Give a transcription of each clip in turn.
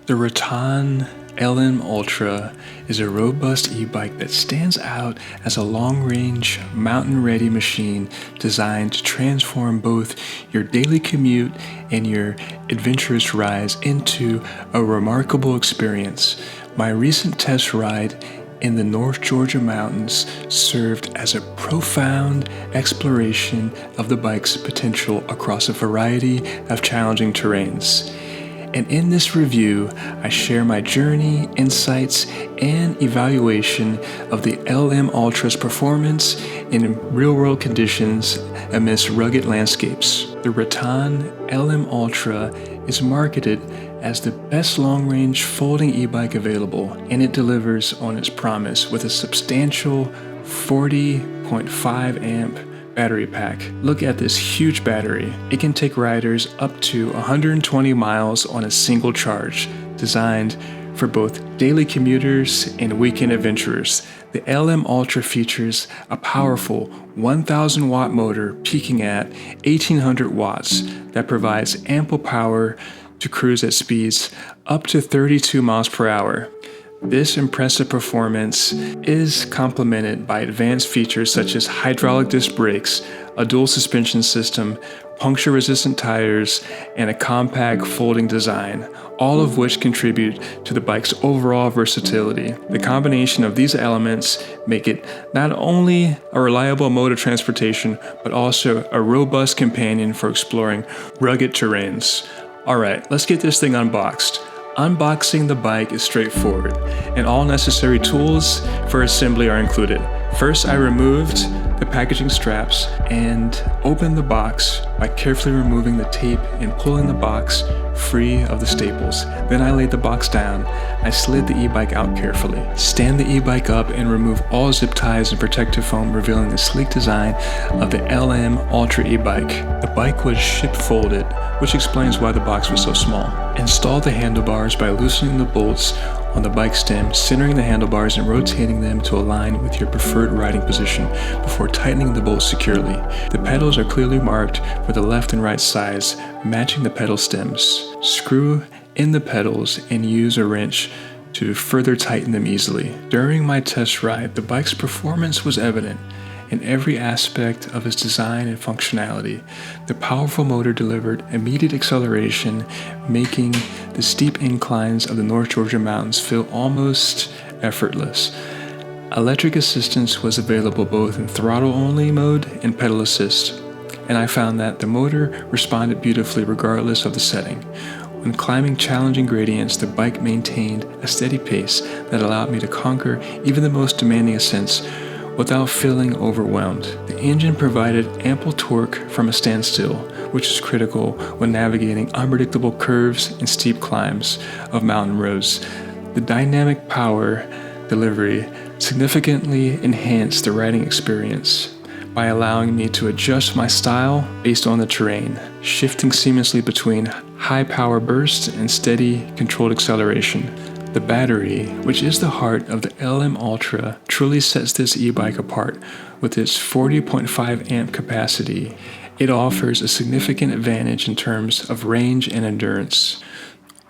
The Rattan LM Ultra is a robust e-bike that stands out as a long-range, mountain-ready machine designed to transform both your daily commute and your adventurous rides into a remarkable experience. My recent test ride in the North Georgia mountains served as a profound exploration of the bike's potential across a variety of challenging terrains. And in this review, I share my journey, insights, and evaluation of the LM Ultra's performance in real-world conditions amidst rugged landscapes. The Rattan LM Ultra is marketed as the best long-range folding e-bike available, and it delivers on its promise with a substantial 40.5 amp battery pack. Look at this huge battery. It can take riders up to 120 miles on a single charge, designed for both daily commuters and weekend adventurers. The LM Ultra features a powerful 1,000 watt motor peaking at 1,800 watts that provides ample power to cruise at speeds up to 32 miles per hour. This impressive performance is complemented by advanced features such as hydraulic disc brakes, a dual suspension system, puncture-resistant tires, and a compact folding design, all of which contribute to the bike's overall versatility. The combination of these elements make it not only a reliable mode of transportation, but also a robust companion for exploring rugged terrains. Alright, let's get this thing unboxed. Unboxing the bike is straightforward, and all necessary tools for assembly are included. First, I removed the packaging straps and opened the box by carefully removing the tape and pulling the box free of the staples. Then I laid the box down. I slid the e-bike out carefully. Stand the e-bike up and remove all zip ties and protective foam, revealing the sleek design of the LM Ultra Ebike. The bike was shipped folded, which explains why the box was so small. Install the handlebars by loosening the bolts on the bike stem, centering the handlebars and rotating them to align with your preferred riding position before tightening the bolts securely. The pedals are clearly marked for the left and right sides, matching the pedal stems. Screw in the pedals and use a wrench to further tighten them easily. During my test ride, the bike's performance was evident in every aspect of its design and functionality. The powerful motor delivered immediate acceleration, making the steep inclines of the North Georgia mountains feel almost effortless. Electric assistance was available both in throttle-only mode and pedal assist, and I found that the motor responded beautifully regardless of the setting. When climbing challenging gradients, the bike maintained a steady pace that allowed me to conquer even the most demanding ascents without feeling overwhelmed. The engine provided ample torque from a standstill, which is critical when navigating unpredictable curves and steep climbs of mountain roads. The dynamic power delivery significantly enhanced the riding experience by allowing me to adjust my style based on the terrain, shifting seamlessly between high power bursts and steady, controlled acceleration. The battery, which is the heart of the LM Ultra, truly sets this e-bike apart. With its 40.5 amp capacity, it offers a significant advantage in terms of range and endurance.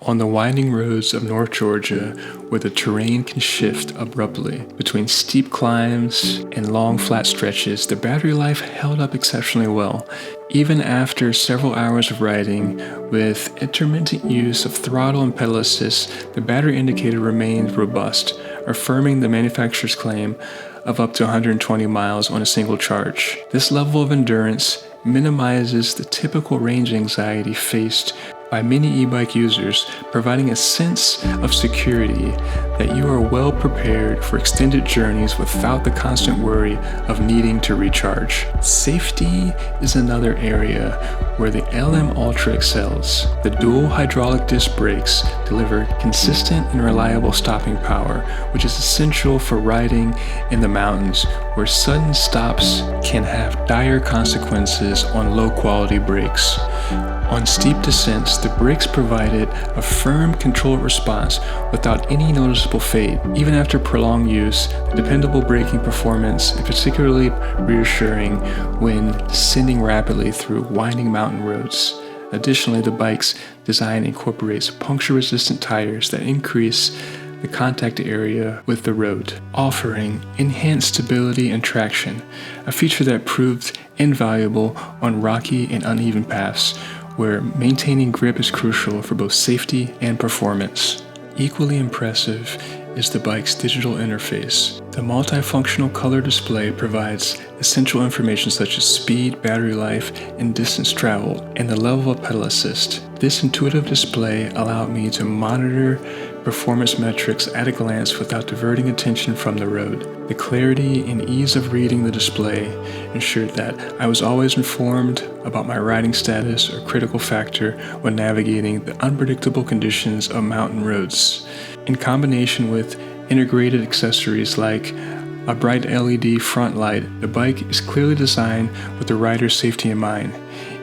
On the winding roads of North Georgia, where the terrain can shift abruptly between steep climbs and long flat stretches, the battery life held up exceptionally well. Even after several hours of riding, with intermittent use of throttle and pedal assist, the battery indicator remained robust, affirming the manufacturer's claim of up to 120 miles on a single charge. This level of endurance minimizes the typical range anxiety faced by many e-bike users, providing a sense of security that you are well prepared for extended journeys without the constant worry of needing to recharge. Safety is another area where the LM Ultra excels. The dual hydraulic disc brakes deliver consistent and reliable stopping power, which is essential for riding in the mountains, where sudden stops can have dire consequences on low-quality brakes. On steep descents, the brakes provided a firm, controlled response without any noticeable fade. Even after prolonged use, the dependable braking performance is particularly reassuring when descending rapidly through winding mountain roads. Additionally, the bike's design incorporates puncture-resistant tires that increase the contact area with the road, offering enhanced stability and traction, a feature that proved invaluable on rocky and uneven paths, where maintaining grip is crucial for both safety and performance. Equally impressive is the bike's digital interface. The multifunctional color display provides essential information such as speed, battery life, and distance traveled, and the level of pedal assist. This intuitive display allowed me to monitor performance metrics at a glance without diverting attention from the road. The clarity and ease of reading the display ensured that I was always informed about my riding status or critical factor when navigating the unpredictable conditions of mountain roads. In combination with integrated accessories like a bright LED front light, the bike is clearly designed with the rider's safety in mind.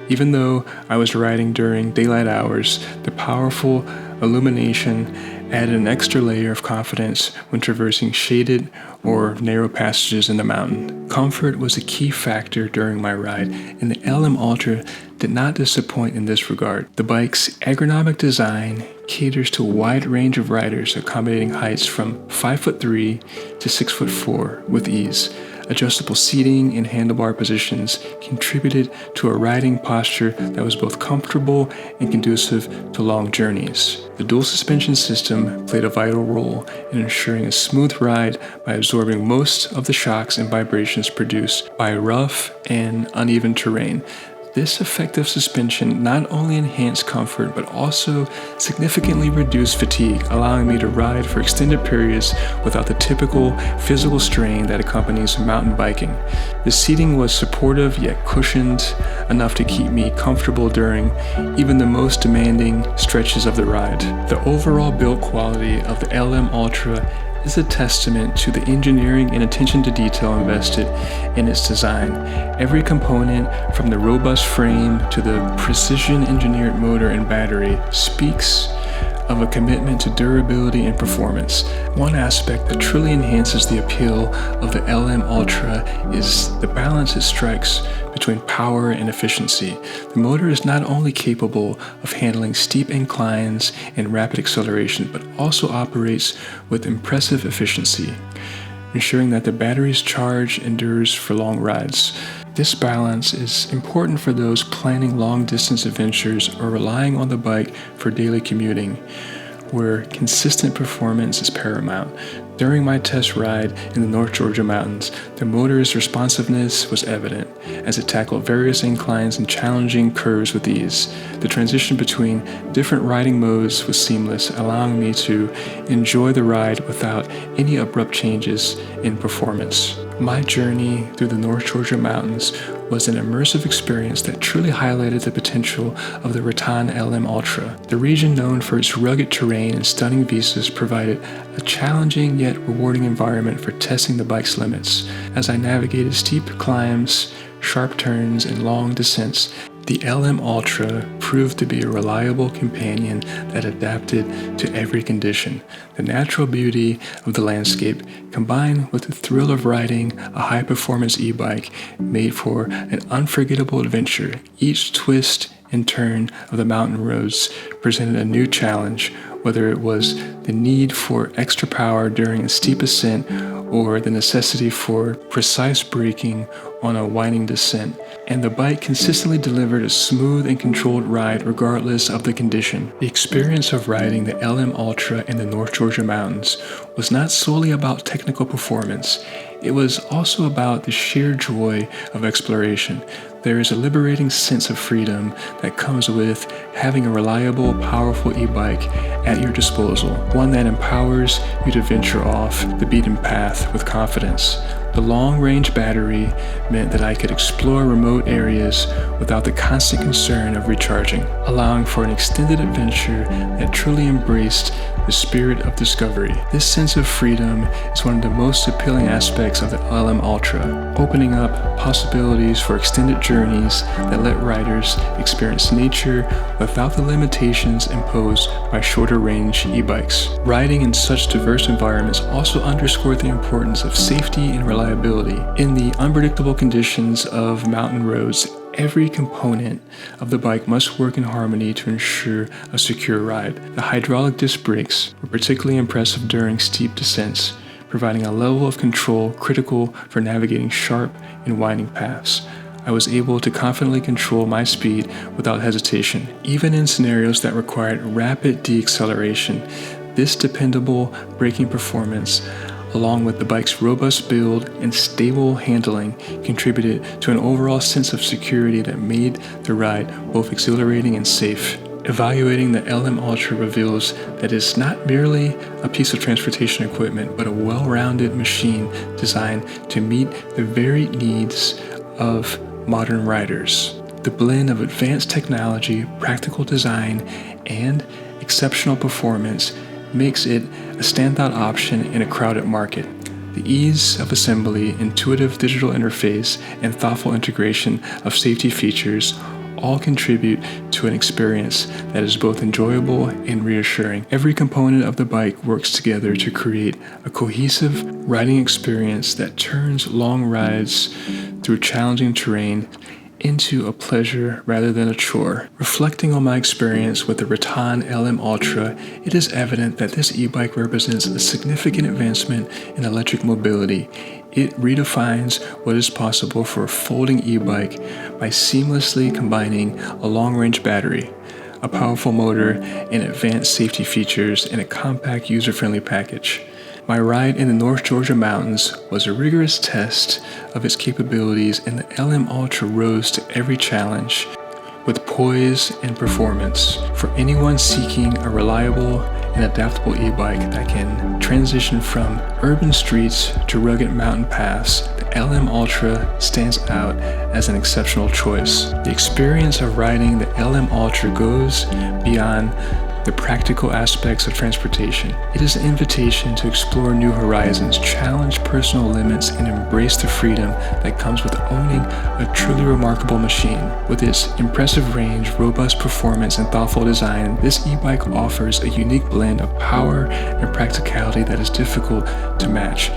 Even though I was riding during daylight hours, the powerful illumination added an extra layer of confidence when traversing shaded or narrow passages in the mountain. Comfort was a key factor during my ride, and the LM Ultra did not disappoint in this regard. The bike's ergonomic design caters to a wide range of riders, accommodating heights from 5'3" to 6'4" with ease. Adjustable seating and handlebar positions contributed to a riding posture that was both comfortable and conducive to long journeys. The dual suspension system played a vital role in ensuring a smooth ride by absorbing most of the shocks and vibrations produced by rough and uneven terrain. This effective suspension not only enhanced comfort but also significantly reduced fatigue, allowing me to ride for extended periods without the typical physical strain that accompanies mountain biking. The seating was supportive yet cushioned enough to keep me comfortable during even the most demanding stretches of the ride. The overall build quality of the LM Ultra is a testament to the engineering and attention to detail invested in its design. Every component, from the robust frame to the precision-engineered motor and battery, speaks of a commitment to durability and performance. One aspect that truly enhances the appeal of the LM Ultra is the balance it strikes between power and efficiency. The motor is not only capable of handling steep inclines and rapid acceleration, but also operates with impressive efficiency, ensuring that the battery's charge endures for long rides. This balance is important for those planning long-distance adventures or relying on the bike for daily commuting, where consistent performance is paramount. During my test ride in the North Georgia mountains, the motor's responsiveness was evident as it tackled various inclines and challenging curves with ease. The transition between different riding modes was seamless, allowing me to enjoy the ride without any abrupt changes in performance. My journey through the North Georgia mountains was an immersive experience that truly highlighted the potential of the Rattan LM Ultra. The region, known for its rugged terrain and stunning vistas, provided a challenging yet rewarding environment for testing the bike's limits. As I navigated steep climbs, sharp turns, and long descents, the LM Ultra proved to be a reliable companion that adapted to every condition. The natural beauty of the landscape, combined with the thrill of riding a high-performance e-bike, made for an unforgettable adventure. Each twist and turn of the mountain roads presented a new challenge, whether it was the need for extra power during a steep ascent or the necessity for precise braking on a winding descent. And the bike consistently delivered a smooth and controlled ride regardless of the condition. The experience of riding the LM Ultra in the North Georgia mountains was not solely about technical performance. It was also about the sheer joy of exploration. There is a liberating sense of freedom that comes with having a reliable, powerful e-bike at your disposal, one that empowers you to venture off the beaten path with confidence. The long-range battery meant that I could explore remote areas without the constant concern of recharging, allowing for an extended adventure that truly embraced the spirit of discovery. This sense of freedom is one of the most appealing aspects of the LM Ultra, opening up possibilities for extended journeys that let riders experience nature without the limitations imposed by shorter-range e-bikes. Riding in such diverse environments also underscored the importance of safety and reliability. In the unpredictable conditions of mountain roads, Every component of the bike must work in harmony to ensure a secure ride. The hydraulic disc brakes were particularly impressive during steep descents, providing a level of control critical for navigating sharp and winding paths. I was able to confidently control my speed without hesitation, even in scenarios that required rapid deceleration. This dependable braking performance, along with the bike's robust build and stable handling, contributed to an overall sense of security that made the ride both exhilarating and safe. Evaluating the LM Ultra reveals that it's not merely a piece of transportation equipment, but a well-rounded machine designed to meet the varied needs of modern riders. The blend of advanced technology, practical design, and exceptional performance makes it a standout option in a crowded market. The ease of assembly, intuitive digital interface, and thoughtful integration of safety features all contribute to an experience that is both enjoyable and reassuring. Every component of the bike works together to create a cohesive riding experience that turns long rides through challenging terrain into a pleasure rather than a chore. Reflecting on my experience with the Rattan LM Ultra, it is evident that this e-bike represents a significant advancement in electric mobility. It redefines what is possible for a folding e-bike by seamlessly combining a long-range battery, a powerful motor, and advanced safety features in a compact, user-friendly package. My ride in the North Georgia mountains was a rigorous test of its capabilities, and the LM Ultra rose to every challenge with poise and performance. For anyone seeking a reliable and adaptable e-bike that can transition from urban streets to rugged mountain paths, the LM Ultra stands out as an exceptional choice. The experience of riding the LM Ultra goes beyond the practical aspects of transportation. It is an invitation to explore new horizons, challenge personal limits, and embrace the freedom that comes with owning a truly remarkable machine. With its impressive range, robust performance, and thoughtful design, this e-bike offers a unique blend of power and practicality that is difficult to match.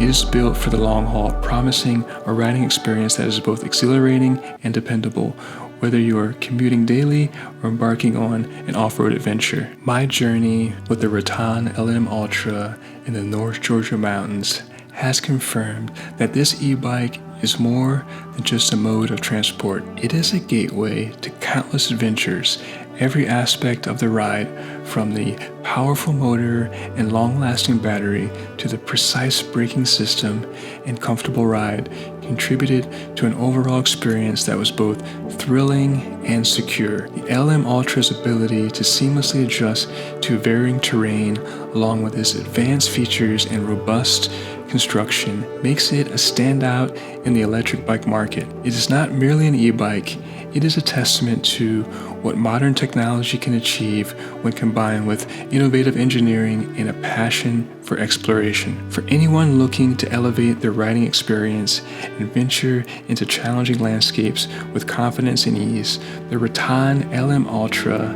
It is built for the long haul, promising a riding experience that is both exhilarating and dependable, whether you are commuting daily or embarking on an off-road adventure. My journey with the Rattan LM Ultra in the North Georgia mountains has confirmed that this e-bike is more than just a mode of transport. It is a gateway to countless adventures. Every aspect of the ride, from the powerful motor and long-lasting battery to the precise braking system and comfortable ride, contributed to an overall experience that was both thrilling and secure. The LM Ultra's ability to seamlessly adjust to varying terrain, along with its advanced features and robust construction, makes it a standout in the electric bike market. It is not merely an e-bike, it is a testament to what modern technology can achieve when combined with innovative engineering and a passion for exploration. For anyone looking to elevate their riding experience and venture into challenging landscapes with confidence and ease, the Rattan LM Ultra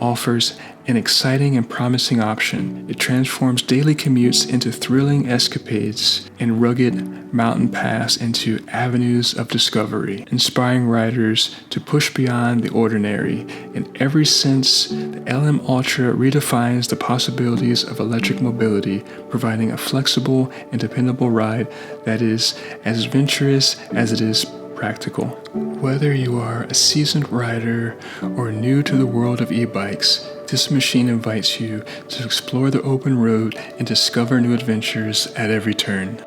offers an exciting and promising option. It transforms daily commutes into thrilling escapades and rugged mountain paths into avenues of discovery, inspiring riders to push beyond the ordinary. In every sense, the LM Ultra redefines the possibilities of electric mobility, providing a flexible and dependable ride that is as adventurous as it is practical. Whether you are a seasoned rider or new to the world of e-bikes, this machine invites you to explore the open road and discover new adventures at every turn.